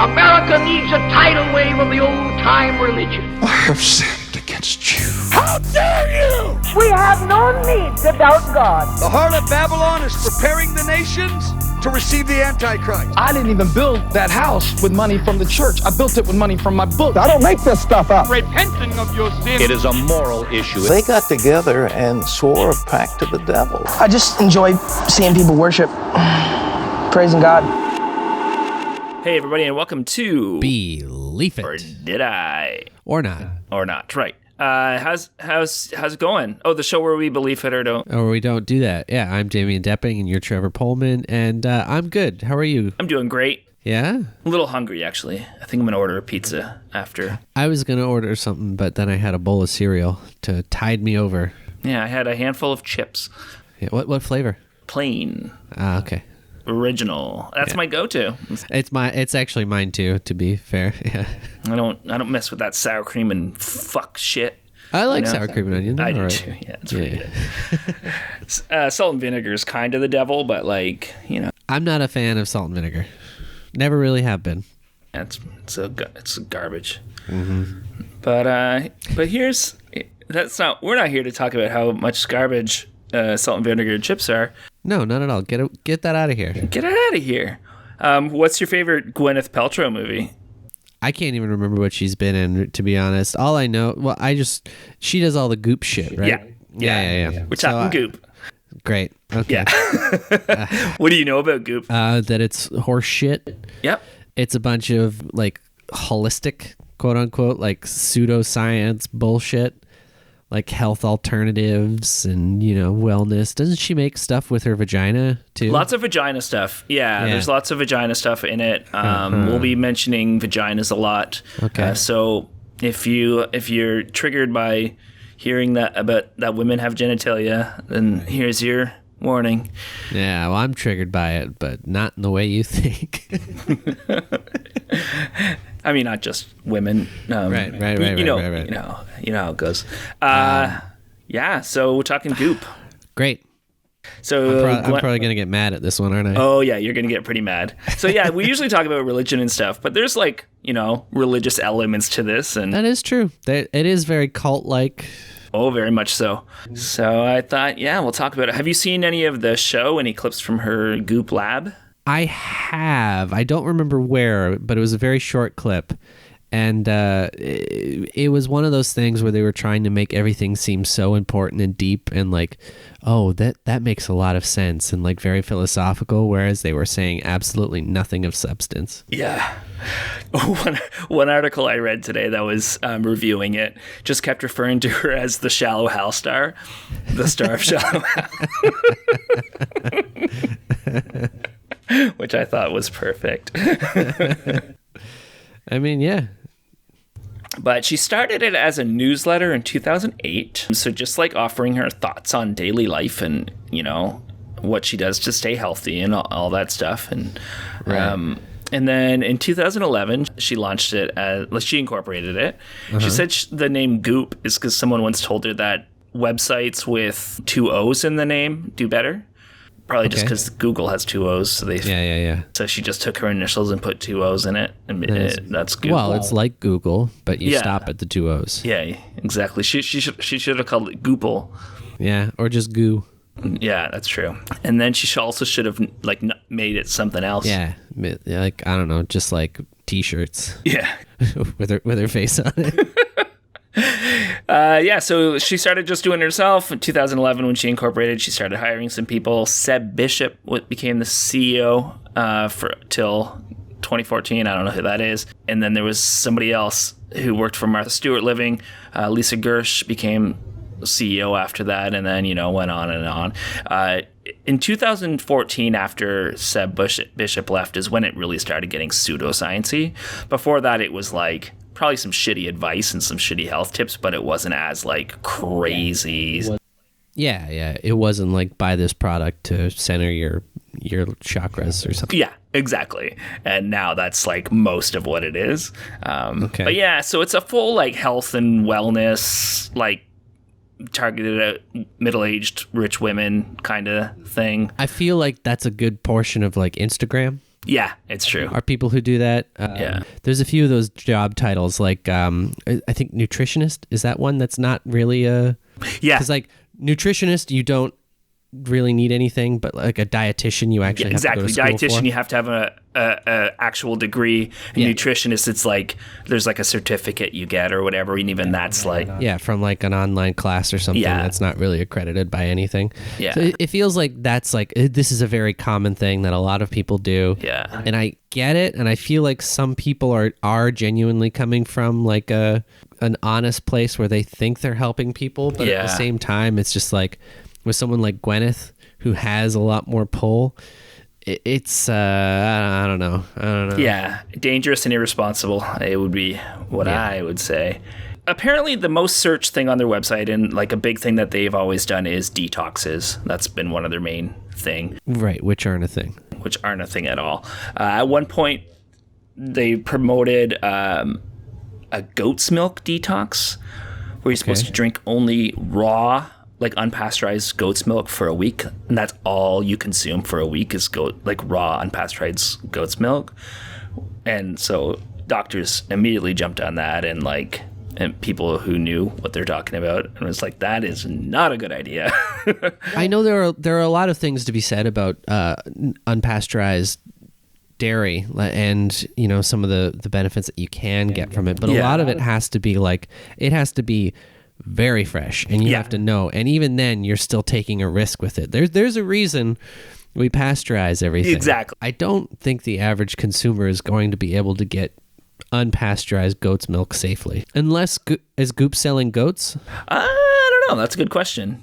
America needs a tidal wave of the old-time religion. I have sinned against you. How dare you! We have no need to doubt God. The harlot Babylon is preparing the nations to receive the Antichrist. I didn't even build that house with money from the church. I built it with money from my book. I don't make this stuff up. Repenting of your sins. It is a moral issue. They got together and swore a pact to the devil. I just enjoy seeing people worship, praising God. Hey everybody, and welcome to Believe It. Or Did I? Or Not. Or Not, right. How's it going? Oh, the show where we believe it or don't. Or we don't do that. Yeah, I'm Damien Doepping, and you're Trevor Poelman, and I'm good. How are you? I'm doing great. Yeah? A little hungry, actually. I think I'm going to order a pizza after. I was going to order something, but then I had a bowl of cereal to tide me over. Yeah, I had a handful of chips. Yeah, what flavor? Plain. Ah, okay. Original. That's my go-to. It's actually mine too, to be fair. Yeah. I don't mess with that sour cream and fuck shit. I like sour cream and onion. I do right. too. Yeah, it's pretty good. Salt and vinegar is kind of the devil, but I'm not a fan of salt and vinegar. Never really have been. It's garbage. Mm-hmm. But we're not here to talk about how much garbage salt and vinegar chips are. No, not at all. Get that out of here. Get it out of here. What's your favorite Gwyneth Paltrow movie? I can't even remember what she's been in, to be honest. All I know, she does all the Goop shit, right? Yeah. We're talking Goop. Great. Okay. Yeah. What do you know about Goop? That it's horse shit. Yep. It's a bunch of holistic, quote unquote, pseudoscience bullshit. Like health alternatives and, wellness. Doesn't she make stuff with her vagina, too? Lots of vagina stuff. Yeah. There's lots of vagina stuff in it. We'll be mentioning vaginas a lot. Okay. So if you're triggered by hearing that women have genitalia, then here's your warning. Yeah, well, I'm triggered by it, but not in the way you think. I mean, not just women. Right. You know how it goes. Yeah. So we're talking Goop. Great. So I'm probably gonna get mad at this one, aren't I? Oh yeah, you're gonna get pretty mad. So yeah, we usually talk about religion and stuff, but there's religious elements to this, and that is true. It is very cult-like. Oh, very much so. So I thought, we'll talk about it. Have you seen any of the show? Any clips from her Goop lab? I have. I don't remember where, but it was a very short clip. And it was one of those things where they were trying to make everything seem so important and deep and that makes a lot of sense and very philosophical, whereas they were saying absolutely nothing of substance. Yeah. One article I read today that was reviewing it just kept referring to her as the Shallow Hal star, the star of Shallow Hal. Which I thought was perfect. I mean, yeah. But she started it as a newsletter in 2008. So just offering her thoughts on daily life and, what she does to stay healthy and all that stuff. And right. And then in 2011, she launched it she incorporated it. Uh-huh. She said the name Goop is because someone once told her that websites with 2 O's in the name do better. Probably just because Google has 2 O's. So So she just took her initials and put 2 O's in it. And that's Google. Well, it's like Google, but you stop at the 2 O's. Yeah, exactly. She should have called it Goople. Yeah, or just Goo. Yeah, that's true. And then she also should have made it something else. Yeah, I don't know, just T-shirts. Yeah, with her face on it. So she started just doing it herself. In 2011, when she incorporated, she started hiring some people. Seb Bishop became the CEO till 2014. I don't know who that is. And then there was somebody else who worked for Martha Stewart Living. Lisa Gersh became CEO after that, and then went on and on. In 2014, after Seb Bishop left, is when it really started getting pseudoscience-y. Before that, it was probably some shitty advice and some shitty health tips, but it wasn't as crazy. Yeah. It wasn't buy this product to center your chakras or something. Yeah, exactly. And now that's most of what it is. Okay. But yeah, so it's a full health and wellness, targeted at middle-aged rich women kind of thing. I feel like that's a good portion of Instagram. Yeah, it's true. are people who do that. Yeah. There's a few of those job titles, like I think nutritionist. Is that one that's not really a... Yeah. Because like nutritionist, you don't really need anything, but like a dietitian, you actually have to go to school Dietitian, for. you have to have a actual degree. Nutritionist, it's like there's like a certificate you get or whatever, and even that's like from like an online class or something that's not really accredited by anything. Yeah. So it feels like that's like this is a very common thing that a lot of people do. Yeah. And I get it, and I feel like some people are genuinely coming from like an honest place where they think they're helping people, but at the same time, it's just like with someone like Gwyneth who has a lot more pull. It's I don't know. Yeah, dangerous and irresponsible. It would be what I would say. Apparently, the most searched thing on their website and like a big thing that they've always done is detoxes. That's been one of their main thing. Right, which aren't a thing. Which aren't a thing at all. At one point, they promoted a goat's milk detox, where you're supposed to drink only raw, like unpasteurized goat's milk for a week, and that's all you consume for a week is raw unpasteurized goat's milk. And so doctors immediately jumped on that, and people who knew what they're talking about, and was like, that is not a good idea. I know there are a lot of things to be said about unpasteurized dairy and some of the benefits that you can get from it, but a lot of it has to be very fresh, and you have to know, and even then you're still taking a risk with it. There's a reason we pasteurize everything. Exactly. I don't think the average consumer is going to be able to get unpasteurized goat's milk safely, unless is Goop selling goats? I don't know. That's a good question.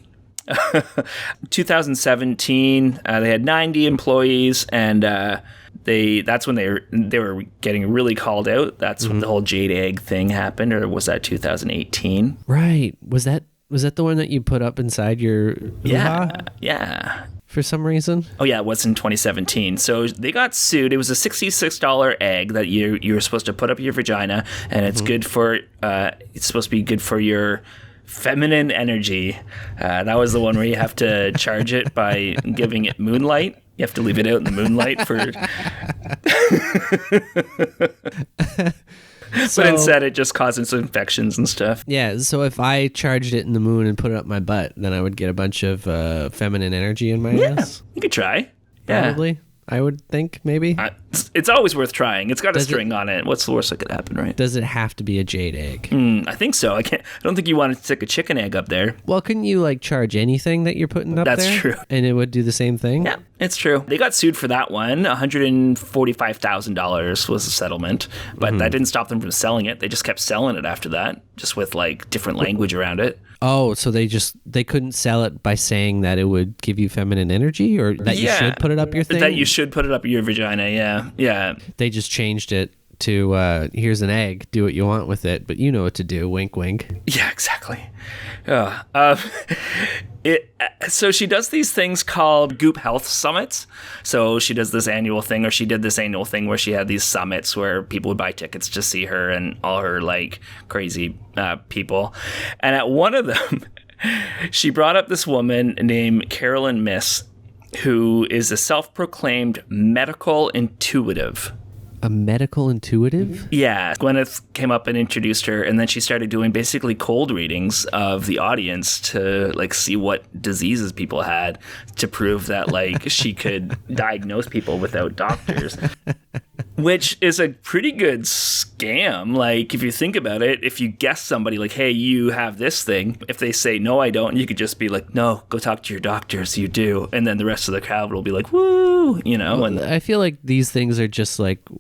2017, they had 90 employees, and that's when they were getting really called out. That's when the whole jade egg thing happened, or was that 2018? Right. Was that the one that you put up inside your Yeah. for some reason? Oh yeah, it was in 2017. So they got sued. It was a $66 egg that you were supposed to put up your vagina, and it's good for it's supposed to be good for your feminine energy. That was the one where you have to charge it by giving it moonlight. You have to leave it out in the moonlight for... But instead it just causes infections and stuff. Yeah, so if I charged it in the moon and put it up my butt, then I would get a bunch of feminine energy in my ass? You could try. Probably. I would think, maybe. It's always worth trying. It's got a string on it. What's the worst that could happen, right? Does it have to be a jade egg? I think so. I don't think you want to stick a chicken egg up there. Well, couldn't you charge anything that you're putting up there? That's true. And it would do the same thing? Yeah, it's true. They got sued for that one. $145,000 was the settlement, but that didn't stop them from selling it. They just kept selling it after that, just with different language around it. Oh, so they couldn't sell it by saying that it would give you feminine energy, or that you should put it up your thing? That you should put it up your vagina, yeah. They just changed it to, here's an egg, do what you want with it, but you know what to do, wink, wink. Yeah, exactly. So she does these things called Goop Health Summits. So she does this annual thing, or she did this annual thing where she had these summits where people would buy tickets to see her and all her crazy people. And at one of them, she brought up this woman named Carolyn Miss, who is a self-proclaimed medical intuitive. A medical intuitive? Yeah. Gwyneth came up and introduced her, and then she started doing basically cold readings of the audience to see what diseases people had, to prove that she could diagnose people without doctors. Which is a pretty good scam. If you think about it, if you guess somebody hey, you have this thing, if they say, no, I don't, you could just be no, go talk to your doctors, you do. And then the rest of the crowd will be woo, Well, I feel like these things are just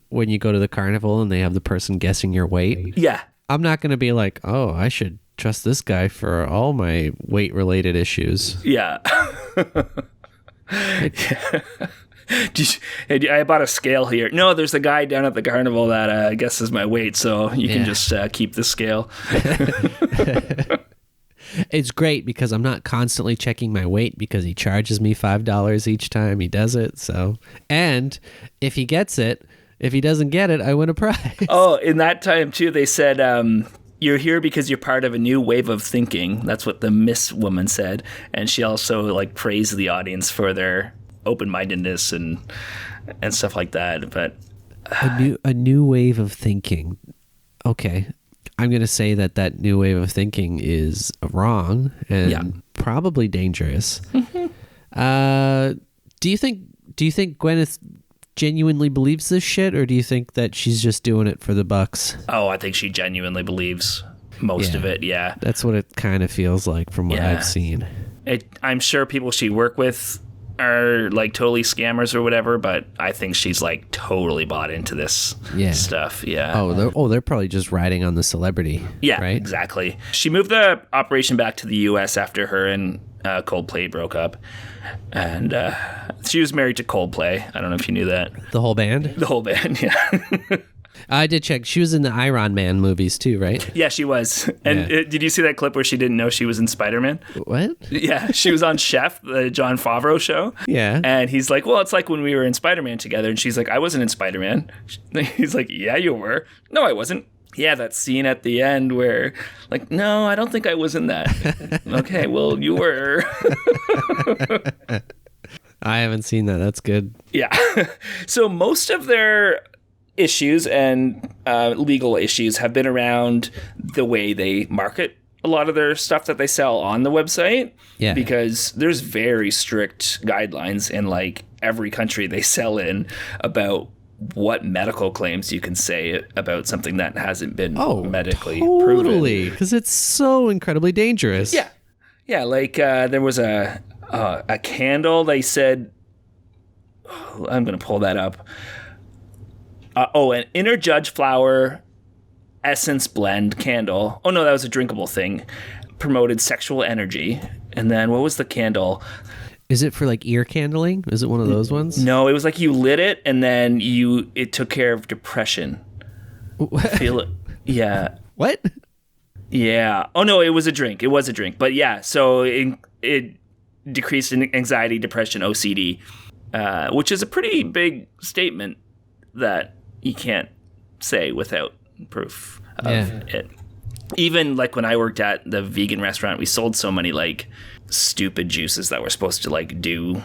when you go to the carnival and they have the person guessing your weight. Yeah. I'm not going to be oh, I should trust this guy for all my weight-related issues. Yeah. I bought a scale here. No, there's a guy down at the carnival that guesses my weight, so you can just keep the scale. It's great because I'm not constantly checking my weight because he charges me $5 each time he does it. So, and if he gets it, if he doesn't get it, I win a prize. Oh, in that time too, they said, you're here because you're part of a new wave of thinking. That's what the Miss woman said. And she also praised the audience for their open-mindedness and and stuff like that. But a new wave of thinking. Okay, I'm going to say that new wave of thinking is wrong and probably dangerous. Do you think Gwyneth genuinely believes this shit, or do you think that she's just doing it for the bucks? Oh, I think she genuinely believes most of it. Yeah, that's what it kind of feels like from what I've seen. I'm sure people she work with are like totally scammers or whatever, but I think she's like totally bought into this stuff. Yeah. They're probably just riding on the celebrity. Yeah, right? Exactly. She moved the operation back to the U.S. after her and Coldplay broke up, and she was married to Coldplay. I don't know if you knew that. The whole band? The whole band, yeah. I did check. She was in the Iron Man movies too, right? Yeah, she was. And did you see that clip where she didn't know she was in Spider-Man? What? Yeah, she was on Chef, the Jon Favreau show. Yeah. And he's like, well, it's like when we were in Spider-Man together. And she's like, I wasn't in Spider-Man. He's like, yeah, you were. No, I wasn't. Yeah, that scene at the end where, like, no, I don't think I was in that. Okay, well, you were. I haven't seen that. That's good. Yeah. So most of their issues and legal issues have been around the way they market a lot of their stuff that they sell on the website. Yeah. Because there's very strict guidelines in like every country they sell in about what medical claims you can say about something that hasn't been medically proven. Totally, because it's so incredibly dangerous. Yeah. Yeah, like there was a candle they said, I'm going to pull that up. An inner judge flower essence blend candle. Oh, no, that was a drinkable thing. Promoted sexual energy. And then what was the candle? Is it for like ear candling? Is it one of those ones? No, it was like you lit it and then it took care of depression. What? Feel it. Yeah. What? Yeah. Oh, no, it was a drink. It was a drink. But yeah, so it decreased in anxiety, depression, OCD, which is a pretty big statement that you can't say without proof of it. Even like when I worked at the vegan restaurant, we sold so many like stupid juices that were supposed to like do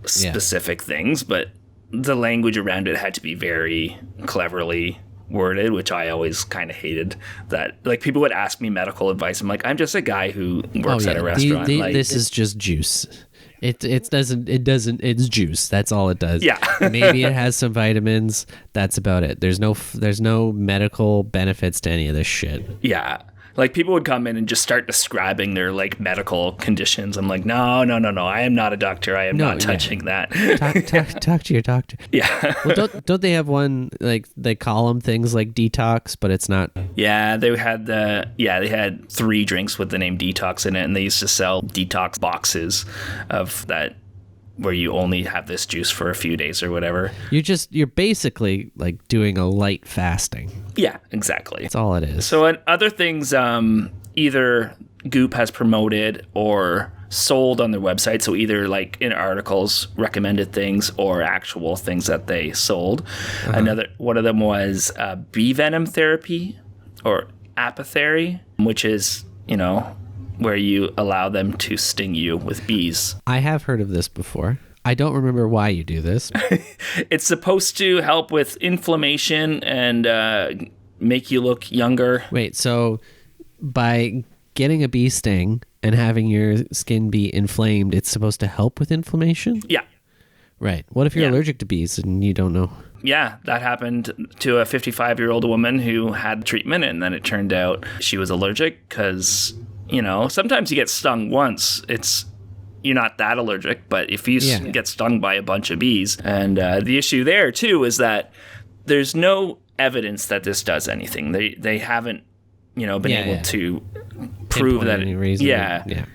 specific things, but the language around it had to be very cleverly worded, which I always kind of hated. That like people would ask me medical advice. I'm like, I'm just a guy who works at a restaurant. This is just juice. It's juice. That's all it does. Yeah. Maybe it has some vitamins. That's about it. There's no medical benefits to any of this shit. Yeah. Like people would come in and just start describing their like medical conditions. I'm like, no. I am not a doctor. I am not touching that. Talk to your doctor. Yeah. Well, don't they have one like they call them things like detox, but it's not. Yeah, they had 3 drinks with the name detox in it, and they used to sell detox boxes of that where you only have this juice for a few days or whatever. You're basically like doing a light fasting. Yeah, exactly. That's all it is. So and other things either Goop has promoted or sold on their website. So either like in articles, recommended things or actual things that they sold. One of them was bee venom therapy or apothecary, which is, where you allow them to sting you with bees. I have heard of this before. I don't remember why you do this. It's supposed to help with inflammation and make you look younger. Wait, so by getting a bee sting and having your skin be inflamed, it's supposed to help with inflammation? Yeah. Right. What if you're allergic to bees and you don't know? Yeah, that happened to a 55-year-old woman who had treatment, and then it turned out she was allergic because... sometimes you get stung once. You're not that allergic, but if you get stung by a bunch of bees, and the issue there too is that there's no evidence that this does anything. They haven't, been able to prove that. Any reason. Yeah.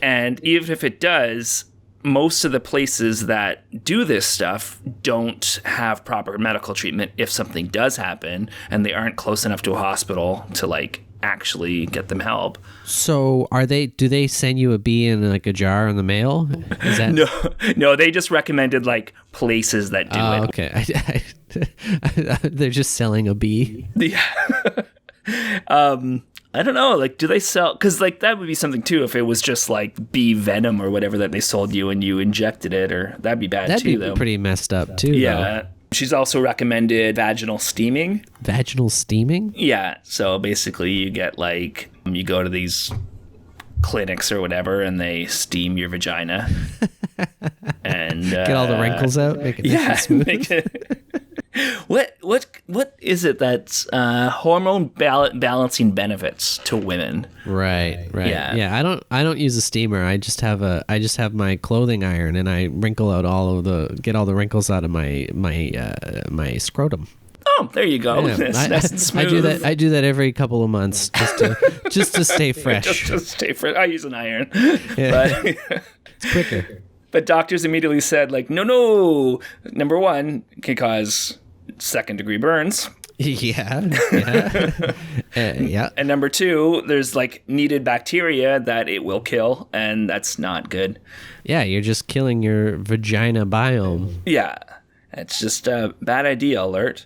And even if it does, most of the places that do this stuff don't have proper medical treatment if something does happen, and they aren't close enough to a hospital to like actually get them help. So do they send you a bee in like a jar in the mail? Is that... No, they just recommended like places that do it. Okay. They're just selling a bee. Yeah. I don't know. Like, do they sell? Because like that would be something too if it was just like bee venom or whatever that they sold you and you injected it, or that'd be bad That'd too. be Though pretty messed up too. yeah. Though. She's also recommended vaginal steaming. Vaginal steaming? Yeah. So basically, you get like you go to these clinics or whatever, and they steam your vagina and Get all the wrinkles out. Make it nice and smooth. Make it. What is it that's hormone balancing benefits to women? Right. Yeah. I don't use a steamer. I just have my clothing iron, and I wrinkle out get all the wrinkles out of my scrotum. Oh, there you go. Yeah, Nice and smooth. I do that every couple of months just to stay fresh. Just to stay fresh. I use an iron, Yeah. but It's quicker. but doctors immediately said like, no. Number one, can cause second-degree burns. Yeah. Yeah. And number two, there's like needed bacteria that it will kill, and that's not good. Yeah, you're just killing your vagina biome. Yeah, it's just a bad idea alert.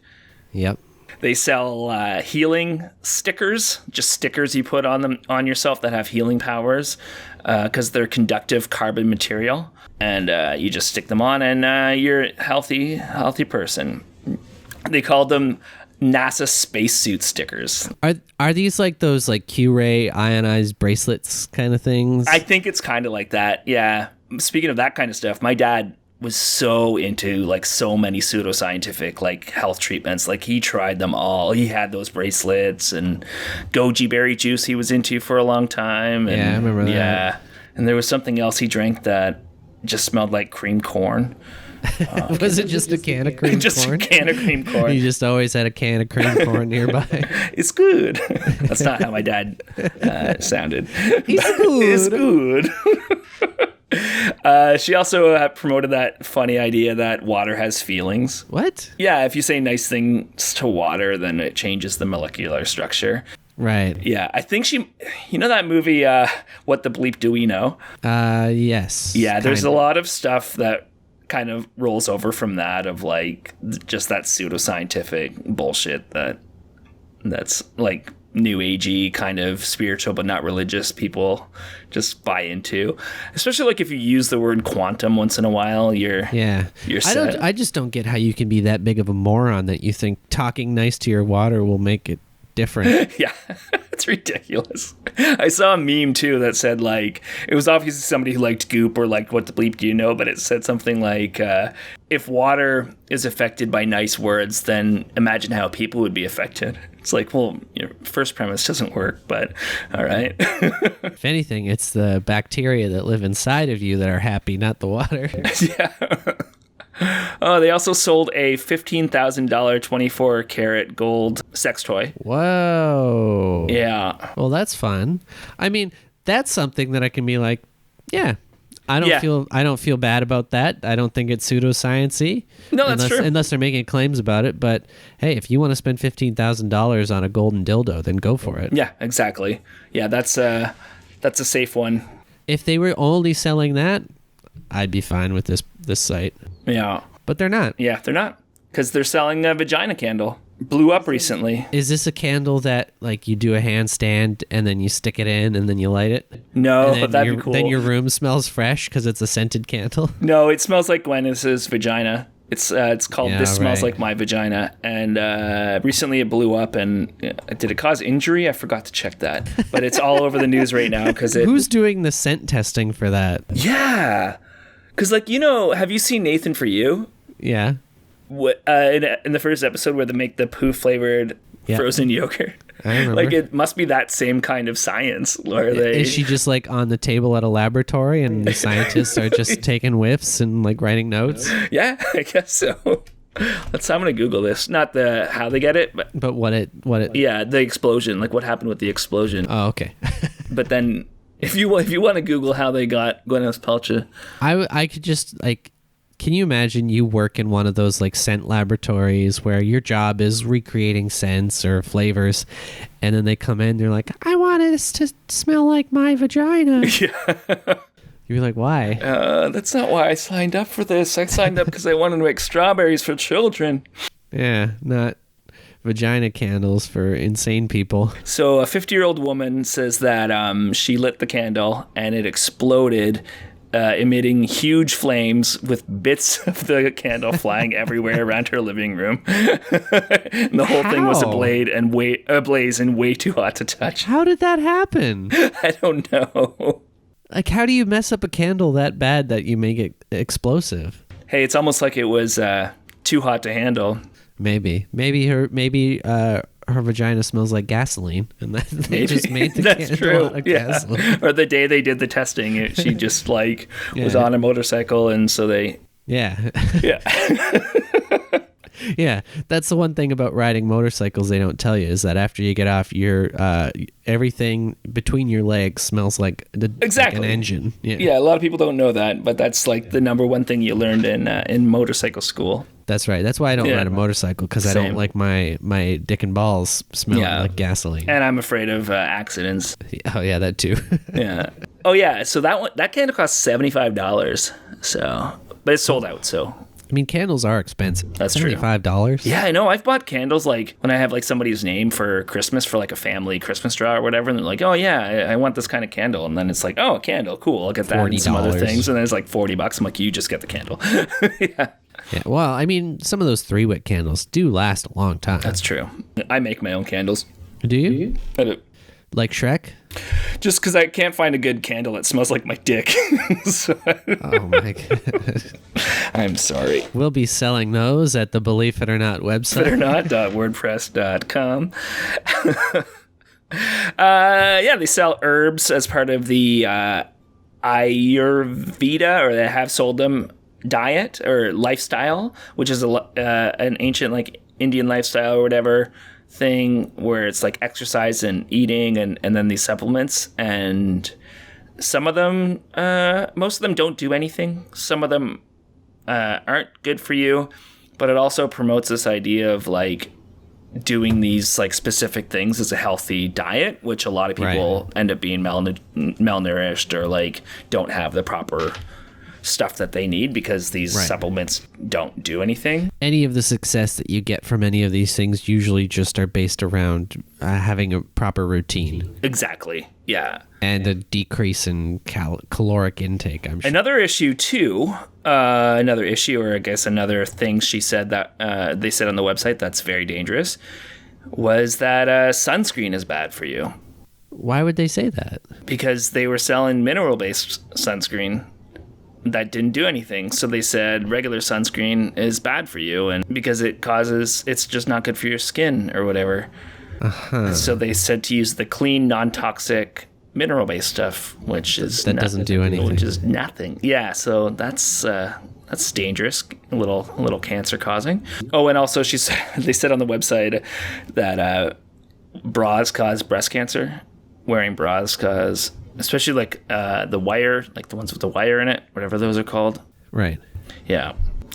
Yep. They sell healing stickers, just stickers you put on yourself that have healing powers, because they're conductive carbon material, and you just stick them on, and you're a healthy person. They called them NASA spacesuit stickers. Are these like those like Q-ray ionized bracelets kind of things? I think it's kind of like that. Yeah. Speaking of that kind of stuff, my dad was so into like so many pseudoscientific like health treatments. Like he tried them all. He had those bracelets and goji berry juice he was into for a long time. And, yeah, I remember that. Yeah. And there was something else he drank that just smelled like cream corn. Was it just a can of cream corn? Just a can of cream corn. He just always had a can of cream corn nearby. It's good. That's not how my dad sounded. It's good. It's good. She also promoted that funny idea that water has feelings. What? Yeah, if you say nice things to water, then it changes the molecular structure. Right. Yeah, I think you know that movie, What the Bleep Do We Know? Yes. Yeah, there's kinda. a lot of stuff that kind of rolls over from that, of like just that pseudoscientific bullshit that's like new agey kind of spiritual but not religious people just buy into, especially like if you use the word quantum once in a while, you're set. I just don't get how you can be that big of a moron that you think talking nice to your water will make it different. Yeah, it's ridiculous. I saw a meme too that said like, it was obviously somebody who liked Goop or like What the Bleep Do You Know, but it said something like, if water is affected by nice words, then imagine how people would be affected. It's like, well, your first premise doesn't work, but all right. If anything, it's the bacteria that live inside of you that are happy, not the water. Yeah. Oh, they also sold a $15,000 24-karat gold sex toy. Whoa. Yeah. Well, that's fun. I mean, that's something that I can be like, yeah. I don't feel bad about that. I don't think it's pseudoscience-y. No, that's true. Unless they're making claims about it. But hey, if you want to spend $15,000 on a golden dildo, then go for it. Yeah, exactly. Yeah, that's a safe one. If they were only selling that, I'd be fine with this site. Yeah. But they're not. Yeah, they're not. Because they're selling a vagina candle. Blew up recently. Is this a candle that like you do a handstand and then you stick it in and then you light it? No, but that'd be cool. Then your room smells fresh because it's a scented candle? No, it smells like Gwyneth's vagina. It's called This Smells Like My Vagina. And recently it blew up, and did it cause injury? I forgot to check that. But it's all over the news right now because it... Who's doing the scent testing for that? Yeah. Because, like, have you seen Nathan For You? Yeah. In the first episode where they make the poo-flavored frozen yogurt. I remember. Like, it must be that same kind of science where they... Is she just, like, on the table at a laboratory and the scientists are just taking whiffs and, like, writing notes? Yeah, I guess so. I'm going to Google this. Not how they get it, but what it... Yeah, the explosion. Like, what happened with the explosion. Oh, okay. But then, if you want to Google how they got Gwyneth Paltrow... I could just, like... Can you imagine you work in one of those like scent laboratories where your job is recreating scents or flavors, and then they come in, they're like, I want this to smell like my vagina. Yeah. You're like, why? That's not why I signed up for this. I signed up because I wanted to make strawberries for children. Yeah, not vagina candles for insane people. So a 50-year-old woman says that she lit the candle and it exploded, emitting huge flames with bits of the candle flying everywhere around her living room. And the whole thing was ablaze and way too hot to touch. How did that happen? I don't know. Like, how do you mess up a candle that bad that you make it explosive? Hey, it's almost like it was too hot to handle. Maybe her vagina smells like gasoline, and that they just made the That's candle true. out of Yeah. gasoline. Or the day they did the testing, she just was on a motorcycle, and so they Yeah. yeah. Yeah, that's the one thing about riding motorcycles they don't tell you is that after you get off, your everything between your legs smells like Exactly. like an engine. Yeah, a lot of people don't know that, but that's like the number one thing you learned in motorcycle school. That's right. That's why I don't Yeah. ride a motorcycle, because I don't Same. like my dick and balls smelling Yeah. like gasoline. And I'm afraid of accidents. Oh yeah, that too. Yeah. Oh yeah. So that candle cost $75. So, but it's sold out. So I mean, candles are expensive. That's true. $75. yeah, I know. I've bought candles like when I have like somebody's name for Christmas for like a family Christmas draw or whatever, and they're like, "Oh yeah, I want this kind of candle," and then it's like, "Oh, a candle, cool. I'll get that and some other $40. things," and then it's like $40. I'm like, "You just get the candle." Yeah. Yeah. Well, I mean, some of those 3-wick candles do last a long time. That's true. I make my own candles. Do you? I do. Like Shrek? Just because I can't find a good candle that smells like my dick. So, Oh my god. I'm sorry. We'll be selling those at the Believe It or Not website. BetterNot.wordpress.com. Yeah, they sell herbs as part of the Ayurveda, or they have sold them, diet or lifestyle, which is an ancient like Indian lifestyle or whatever thing where it's like exercise and eating and then these supplements, and some of them most of them don't do anything. Some of them aren't good for you, but it also promotes this idea of like doing these like specific things as a healthy diet, which a lot of people end up being malnourished or like don't have the proper stuff that they need because these supplements don't do anything. Any of the success that you get from any of these things usually just are based around having a proper routine. Exactly. Yeah. And a decrease in caloric intake, I'm sure. Another issue too, or I guess another thing she said that they said on the website that's very dangerous was that sunscreen is bad for you. Why would they say that? Because they were selling mineral-based sunscreen that didn't do anything. So they said regular sunscreen is bad for you, and because it's just not good for your skin or whatever. So they said to use the clean, non-toxic mineral-based stuff, which is doesn't do anything. Which is nothing. Yeah, so that's dangerous, a little cancer causing. Oh, and also they said on the website that bras cause breast cancer. Wearing bras cause, especially like the wire, like the ones with the wire in it, whatever those are called. Right. Yeah.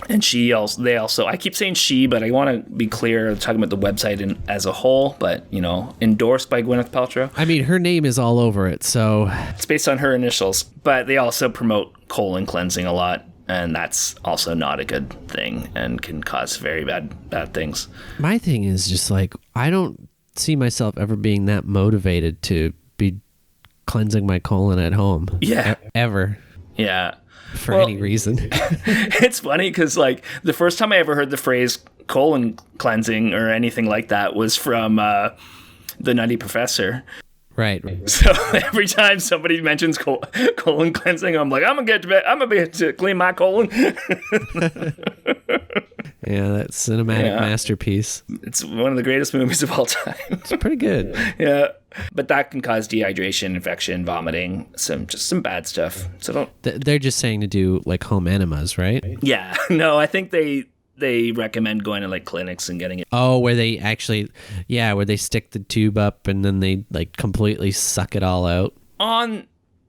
And they also, I keep saying she, but I want to be clear, I'm talking about the website as a whole, but, endorsed by Gwyneth Paltrow. I mean, her name is all over it, so... It's based on her initials, but they also promote colon cleansing a lot, and that's also not a good thing and can cause very bad things. My thing is just like, I don't see myself ever being that motivated to be cleansing my colon at home. Yeah. Ever. Yeah. For any reason. It's funny because like the first time I ever heard the phrase colon cleansing or anything like that was from The Nutty Professor. Right. So every time somebody mentions colon cleansing, I'm like, I'm gonna get to clean my colon. Yeah, that cinematic masterpiece. It's one of the greatest movies of all time. It's pretty good. Yeah, but that can cause dehydration, infection, vomiting, some bad stuff. So don't. They're just saying to do like home enemas, right? Yeah, no, I think they recommend going to like clinics and getting it. Oh, where they actually, where they stick the tube up and then they like completely suck it all out. On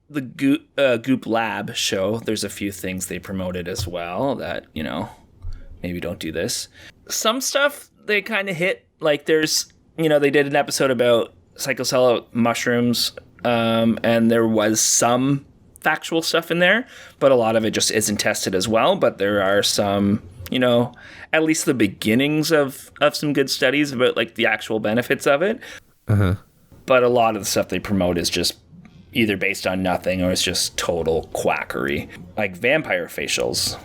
the Goop Lab show, there's a few things they promoted as well that, maybe don't do this. Some stuff they kind of hit, like there's, they did an episode about psychedelic mushrooms, and there was some factual stuff in there, but a lot of it just isn't tested as well. But there are some at least the beginnings of some good studies about like the actual benefits of it. But a lot of the stuff they promote is just either based on nothing or it's just total quackery. Like vampire facials.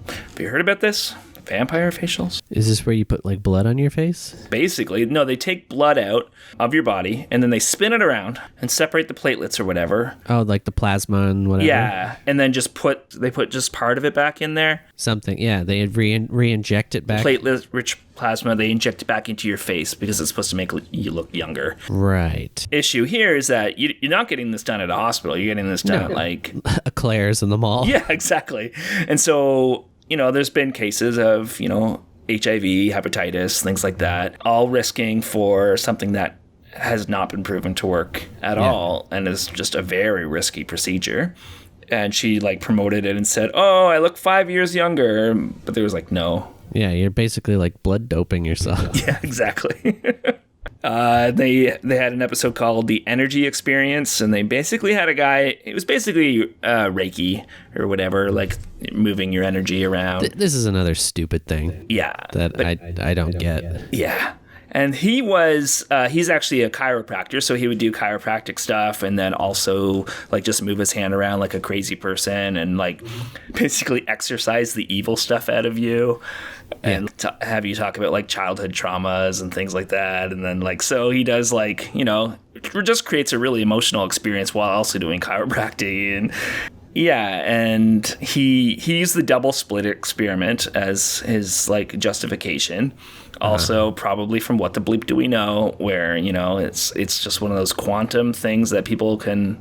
Have you heard about this? Vampire facials? Is this where you put like blood on your face? Basically, no, they take blood out of your body and then they spin it around and separate the platelets or whatever. Oh, like the plasma and whatever? Yeah, and then they put just part of it back in there. Something, yeah, they re-inject it back. Platelet-rich plasma, they inject it back into your face because it's supposed to make you look younger. Right. Issue here is that you're not getting this done at a hospital. You're getting this done at like... a Claire's in the mall. Yeah, exactly. And so... there's been cases of, HIV, hepatitis, things like that, all risking for something that has not been proven to work at all and is just a very risky procedure. And she like promoted it and said, oh, I look 5 years younger. But there was like, no. Yeah, you're basically like blood doping yourself. Yeah, exactly. They had an episode called The Energy Experience, and they basically had a guy, it was basically reiki or whatever, like moving your energy around. This is another stupid thing. Yeah. That I don't get. Yeah. And he's actually a chiropractor, so he would do chiropractic stuff and then also like just move his hand around like a crazy person and like basically exercise the evil stuff out of you and have you talk about like childhood traumas and things like that. And then like, so he does like, it just creates a really emotional experience while also doing chiropractic. And yeah, and he used the double split experiment as his like justification. Also, probably from What the Bleep Do We Know, where, it's just one of those quantum things that people can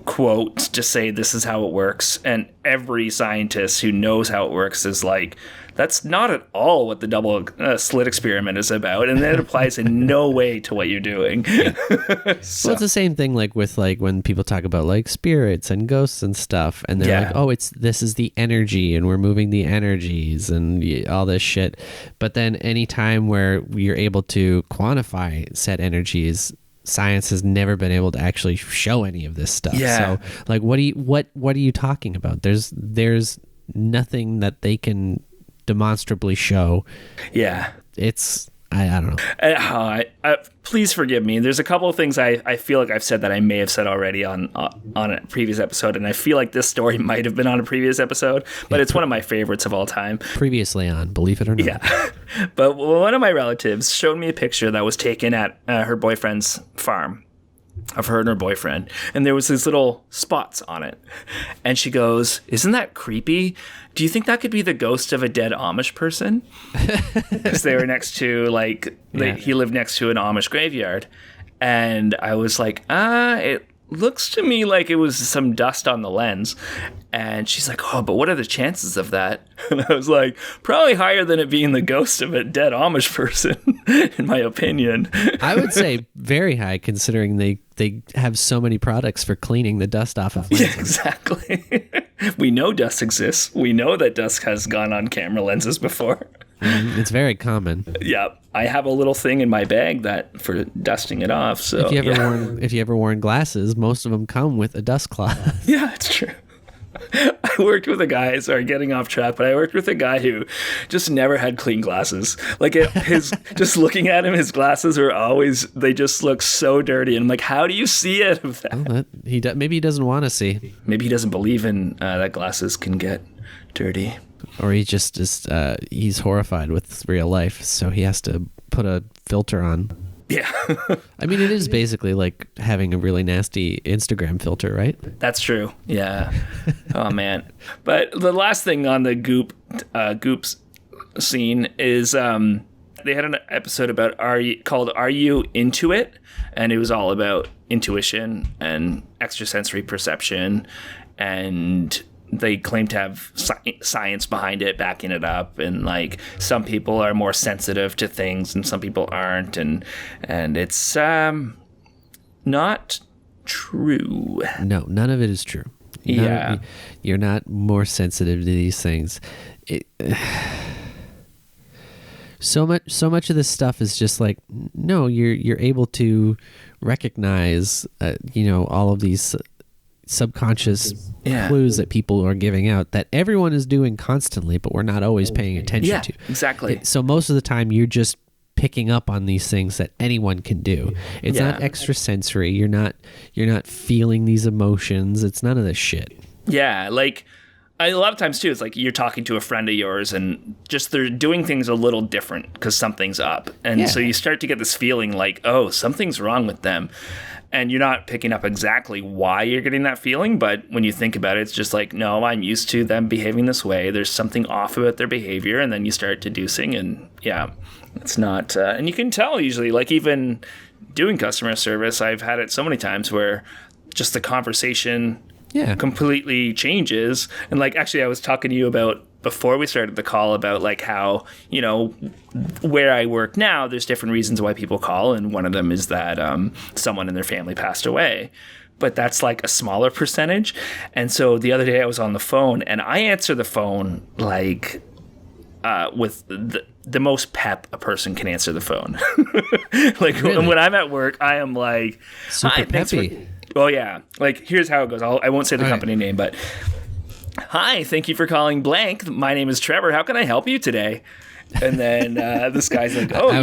quote to say this is how it works. And every scientist who knows how it works is like, that's not at all what the double slit experiment is about. And that applies in no way to what you're doing. So. Well, it's the same thing like with like when people talk about like spirits and ghosts and stuff. And they're like, oh, this is the energy and we're moving the energies and all this shit. But then any time where you're able to quantify said energies, science has never been able to actually show any of this stuff. Yeah. So like, what are you talking about? There's nothing that they can demonstrably show. Yeah. It's I don't know. Please forgive me. There's a couple of things I feel like I've said that I may have said already on a previous episode, and I feel like this story might have been on a previous episode, but it's one of my favorites of all time. Previously on, believe it or not. Yeah. But one of my relatives showed me a picture that was taken at her boyfriend's farm of her and her boyfriend, and there was these little spots on it, and she goes, isn't that creepy? Do you think that could be the ghost of a dead Amish person? Because they were next to he lived next to an Amish graveyard, and I was like, it looks to me like it was some dust on the lens. And she's like, oh, but what are the chances of that? And I was like, probably higher than it being the ghost of a dead Amish person, in my opinion. I would say very high, considering they have so many products for cleaning the dust off of lenses. Yeah, exactly. We know dust exists. We know that dust has gone on camera lenses before. It's very common. Yeah, I have a little thing in my bag that for dusting it off. So if you ever worn glasses, most of them come with a dust cloth. Yeah, it's true. I worked with a guy, sorry, getting off track, but I worked with a guy who just never had clean glasses. Like just looking at him, his glasses they just look so dirty. And I'm like, how do you see it of that? Maybe he doesn't want to see. Maybe he doesn't believe in that glasses can get dirty. Or he just is, he's horrified with real life, so he has to put a filter on. Yeah. I mean, it is basically like having a really nasty Instagram filter, right? That's true. Yeah. Oh, man. But the last thing on the Goops scene is they had an episode called Are You Into It? And it was all about intuition and extrasensory perception, and they claim to have science behind it, backing it up, and like some people are more sensitive to things and some people aren't, and it's not true. No, none of it is true. You're not more sensitive to these things. So much of this stuff is just like, no, you're able to recognize all of these subconscious clues that people are giving out that everyone is doing constantly, but we're not always paying attention to. Exactly. So most of the time you're just picking up on these things that anyone can do. It's not extrasensory. You're not feeling these emotions. It's none of this shit. Yeah, like a lot of times too, it's like you're talking to a friend of yours and just they're doing things a little different because something's up. And so you start to get this feeling like, oh, something's wrong with them. And you're not picking up exactly why you're getting that feeling, but when you think about it, it's just like, no, I'm used to them behaving this way. There's something off about their behavior, and then you start deducing, and it's not. And you can tell usually, like even doing customer service, I've had it so many times where just the conversation completely changes. And like, actually, I was talking to you about before we started the call about like how, you know, where I work now, there's different reasons why people call. And one of them is that someone in their family passed away. But that's like a smaller percentage. And so the other day I was on the phone and I answer the phone like with the most pep a person can answer the phone. Like when I'm at work, I am like, super peppy. Well, yeah. Like, here's how it goes. I won't say the company name, but hi, thank you for calling blank. My name is Trevor. How can I help you today? And then this guy's like, oh,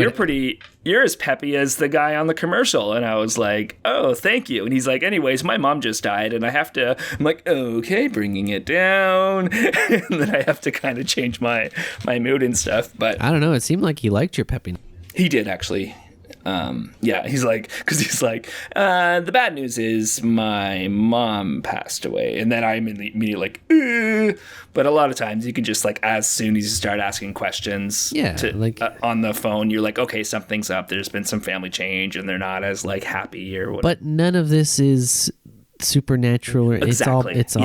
you're as peppy as the guy on the commercial. And I was like, oh, thank you. And he's like, anyways, my mom just died and I'm like, okay, bringing it down. And then I have to kind of change my mood and stuff. But I don't know. It seemed like he liked your peppiness. He did, actually. He's like, the bad news is my mom passed away, and then I'm immediately like, ugh. But a lot of times you can just like, as soon as you start asking questions on the phone, you're like, okay, something's up. There's been some family change, and they're not as like happy or whatever. But none of this is supernatural. Exactly. It's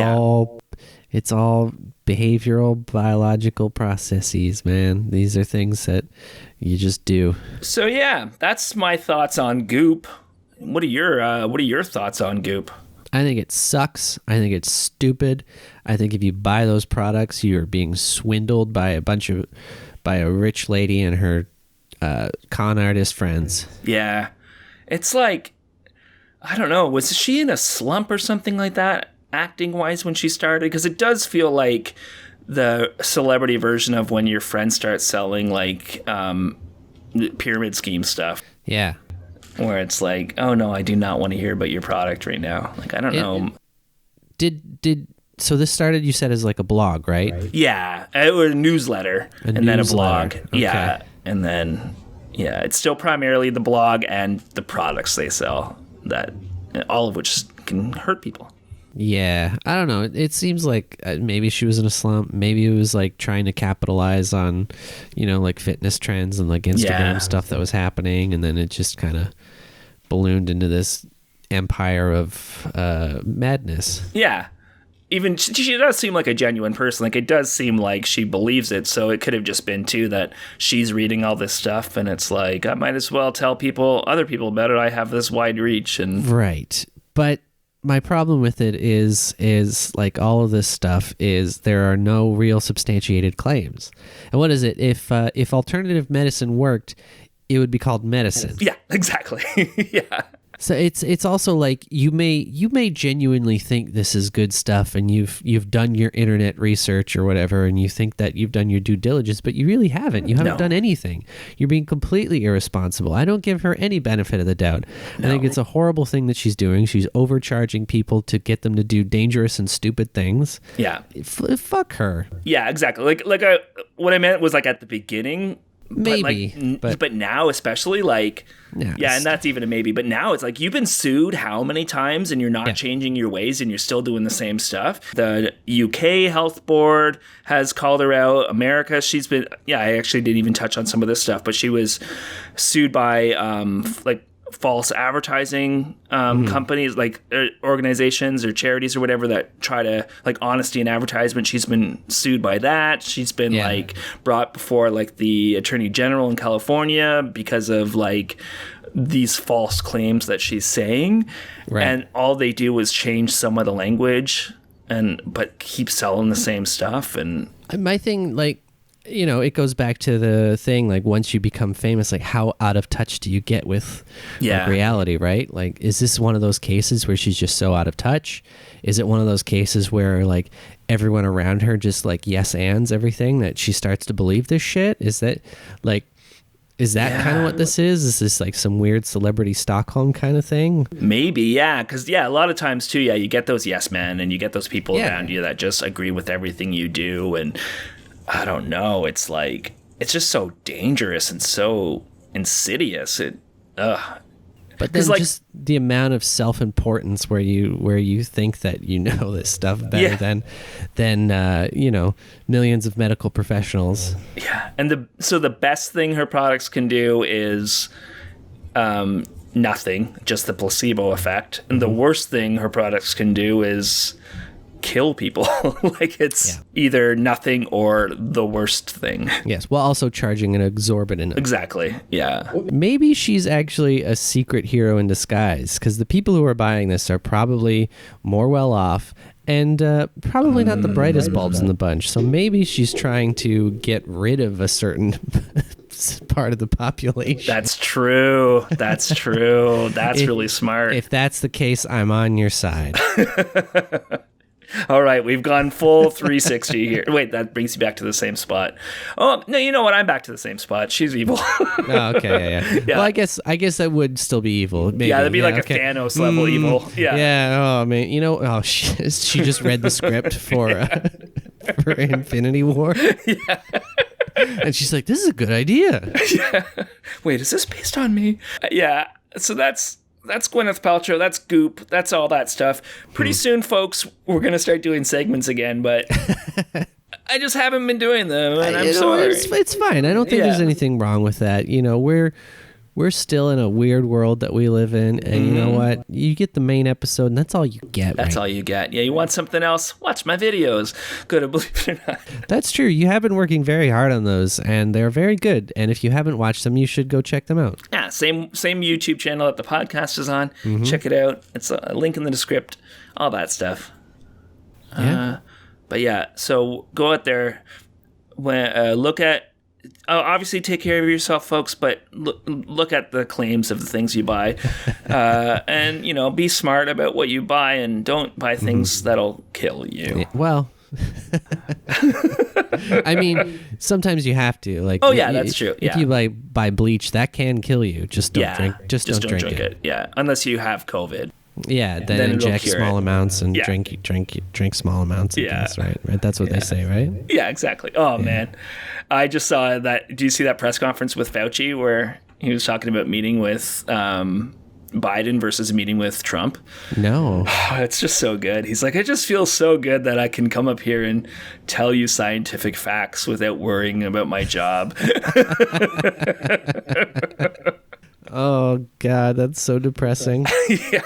all behavioral, biological processes, man. These are things that you just do. So yeah, that's my thoughts on Goop. What are your thoughts on Goop? I think it sucks. I think it's stupid. I think if you buy those products, you're being swindled by a rich lady and her con artist friends. Yeah, it's like, I don't know. Was she in a slump or something like that? Acting wise when she started, because it does feel like the celebrity version of when your friends start selling like pyramid scheme stuff, where it's like, oh no, I do not want to hear about your product right now. Like, I don't know. So this started, you said, as like a blog, right? Yeah, it was a newsletter and then a blog. Okay. And then it's still primarily the blog and the products they sell, that all of which can hurt people. Yeah, I don't know. It seems like maybe she was in a slump. Maybe it was like trying to capitalize on, you know, like fitness trends and like Instagram stuff that was happening. And then it just kind of ballooned into this empire of madness. Yeah. Even she does seem like a genuine person. Like, it does seem like she believes it. So it could have just been too that she's reading all this stuff and it's like, I might as well tell other people about it. I have this wide reach. And right. But my problem with it is like all of this stuff is there are no real substantiated claims. And what is it? If alternative medicine worked, it would be called medicine. Yeah, exactly. Yeah. So it's also like you may genuinely think this is good stuff and you've done your internet research or whatever and you think that you've done your due diligence, but you really haven't. You haven't done anything. You're being completely irresponsible. I don't give her any benefit of the doubt. No. I think it's a horrible thing that she's doing. She's overcharging people to get them to do dangerous and stupid things. Yeah. Fuck her. Yeah, exactly. Like what I meant was like at the beginning. Maybe, but now especially like, yeah, and that's even a maybe. But now it's like you've been sued how many times, and you're not changing your ways, and you're still doing the same stuff. The UK Health Board has called her out. America, she's been. Yeah, I actually didn't even touch on some of this stuff, but she was sued by like false advertising companies, like organizations or charities or whatever that try to like honesty in advertisement. She's been sued by that. She's been like brought before like the Attorney General in California because of like these false claims that she's saying. Right. And all they do is change some of the language but keep selling the same stuff. And my thing, like, it goes back to the thing, like, once you become famous, like, how out of touch do you get with like, reality, right? Like, is this one of those cases where she's just so out of touch? Is it one of those cases where, like, everyone around her just, like, yes ands everything, that she starts to believe this shit? Is that kind of what this is? Is this like some weird celebrity Stockholm kind of thing? Maybe, yeah. Because, a lot of times, too, you get those yes men and you get those people around you that just agree with everything you do. And I don't know. It's like, it's just so dangerous and so insidious. But then, like, just the amount of self-importance where you think that you know this stuff better than millions of medical professionals. Yeah, and the best thing her products can do is nothing, just the placebo effect. And the worst thing her products can do is kill people. Like, it's either nothing or the worst thing. Yes, while also charging an exorbitant. Exactly. Yeah. Maybe she's actually a secret hero in disguise, because the people who are buying this are probably more well off and probably not the brightest bulbs in the bunch. So maybe she's trying to get rid of a certain part of the population. That's true. That's really smart. If that's the case, I'm on your side. All right, we've gone full 360 here. Wait, that brings you back to the same spot. Oh, no, you know what? I'm back to the same spot. She's evil. Oh, okay, yeah. Well, I guess that would still be evil. Maybe. Yeah, that'd be like a Thanos level evil. Yeah. Yeah. Oh man, she just read the script for Infinity War. Yeah. And she's like, "This is a good idea." Yeah. Wait, is this based on me? Yeah. So that's Gwyneth Paltrow, that's Goop, that's all that stuff. Pretty soon, folks, we're going to start doing segments again, but I just haven't been doing them, and I'm sorry. It's fine. I don't think there's anything wrong with that. We're still in a weird world that we live in, and you know what? You get the main episode, and that's all you get. That's all you get. Yeah, you want something else? Watch my videos. Go to Believe It or Not. That's true. You have been working very hard on those, and they're very good. And if you haven't watched them, you should go check them out. Yeah, same YouTube channel that the podcast is on. Check it out. It's a link in the description. All that stuff. Yeah. But yeah, so go out there. Look at. Obviously, take care of yourself, folks, but look at the claims of the things you buy. And, be smart about what you buy, and don't buy things that'll kill you. Yeah, well, I mean, sometimes you have to. Like, that's true. Yeah. If you buy bleach, that can kill you. Just don't drink. Just don't drink it. Yeah, unless you have COVID. Yeah, then inject small amounts and drink small amounts. And things, right. That's what they say, right? Yeah, exactly. Oh man, I just saw that. Do you see that press conference with Fauci where he was talking about meeting with Biden versus meeting with Trump? No. It's just so good. He's like, I just feel so good that I can come up here and tell you scientific facts without worrying about my job. Oh God, that's so depressing. Yeah.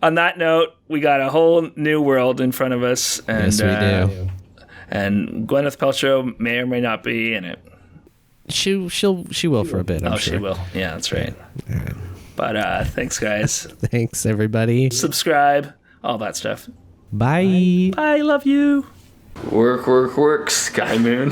On that note, we got a whole new world in front of us, and yes, we do. And Gwyneth Paltrow may or may not be in it. She will for a bit. I'm sure. She will. Yeah, that's right. Yeah. But thanks, guys. Thanks, everybody. Subscribe, all that stuff. Bye. Bye. Love you. Work, Sky Moon.